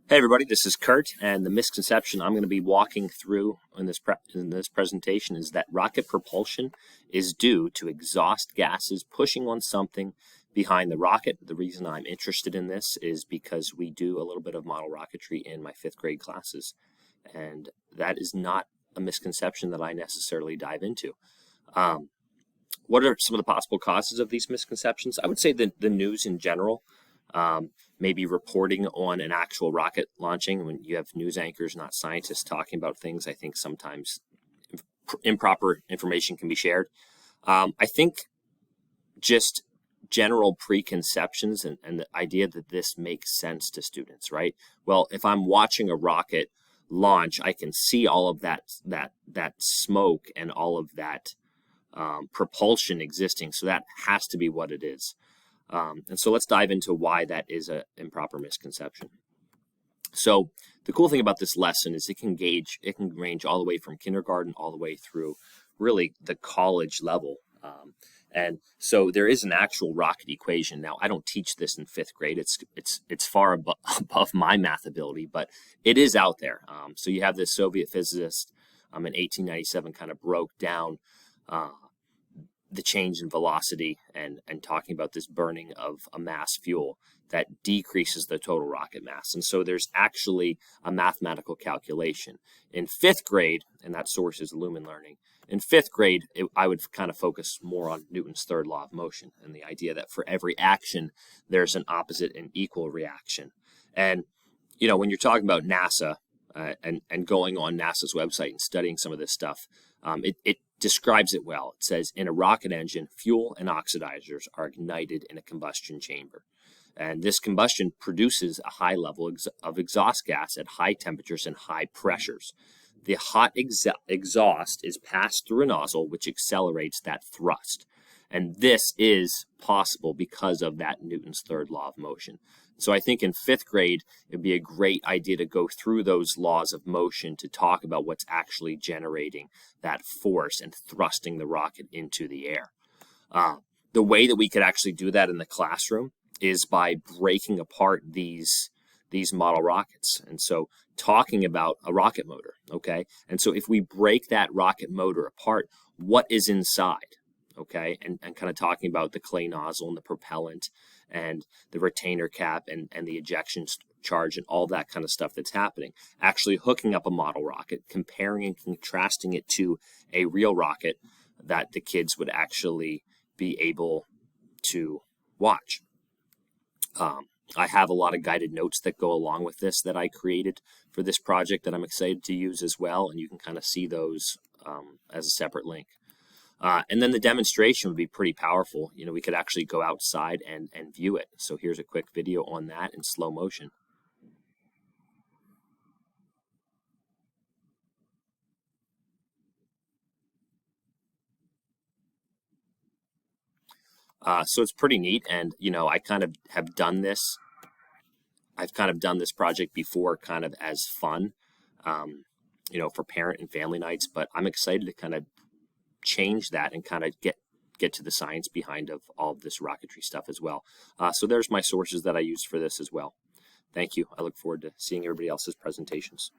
Hey everybody, this is Kurt, and the misconception I'm going to be walking through in this presentation is that rocket propulsion is due to exhaust gases pushing on something behind the rocket. The reason I'm interested in this is because we do a little bit of model rocketry in my 5th grade classes, and that is not a misconception that I necessarily dive into. What are some of the possible causes of these misconceptions? I would say that the news in general, maybe reporting on an actual rocket launching. When you have news anchors, not scientists, talking about things, I think sometimes improper information can be shared. I think just general preconceptions and the idea that this makes sense to students, right? Well, if I'm watching a rocket launch, I can see all of that smoke and all of that propulsion existing, so that has to be what it is. And so let's dive into why that is an improper misconception. So the cool thing about this lesson is it can range all the way from kindergarten all the way through really the college level. And so there is an actual rocket equation. Now, I don't teach this in 5th grade. It's far above my math ability, but it is out there. So you have this Soviet physicist in 1897 kind of broke down the change in velocity and talking about this burning of a mass fuel that decreases the total rocket mass. And so there's actually a mathematical calculation. In 5th grade, and that source is Lumen Learning, in 5th grade, I would kind of focus more on Newton's third law of motion and the idea that for every action, there's an opposite and equal reaction. And, you know, when you're talking about NASA and going on NASA's website and studying some of this stuff, it describes it well. It says, in a rocket engine, fuel and oxidizers are ignited in a combustion chamber. And this combustion produces a high level of exhaust gas at high temperatures and high pressures. The hot exhaust is passed through a nozzle, which accelerates that thrust. And this is possible because of that Newton's third law of motion. So I think in 5th grade, it'd be a great idea to go through those laws of motion to talk about what's actually generating that force and thrusting the rocket into the air. The way that we could actually do that in the classroom is by breaking apart these model rockets. And so talking about a rocket motor, okay? And so if we break that rocket motor apart, what is inside? Okay, and kind of talking about the clay nozzle and the propellant and the retainer cap and the ejection charge and all that kind of stuff that's happening. Actually hooking up a model rocket, comparing and contrasting it to a real rocket that the kids would actually be able to watch. I have a lot of guided notes that go along with this that I created for this project that I'm excited to use as well, and you can kind of see those as a separate link. And then the demonstration would be pretty powerful. You know, we could actually go outside and view it. So here's a quick video on that in slow motion. So it's pretty neat. And, you know, I kind of have done this. I've kind of done this project before kind of as fun, you know, for parent and family nights. But I'm excited to kind of change that and kind of get to the science behind of all of this rocketry stuff as well. So there's my sources that I used for this as well. Thank you. I look forward to seeing everybody else's presentations.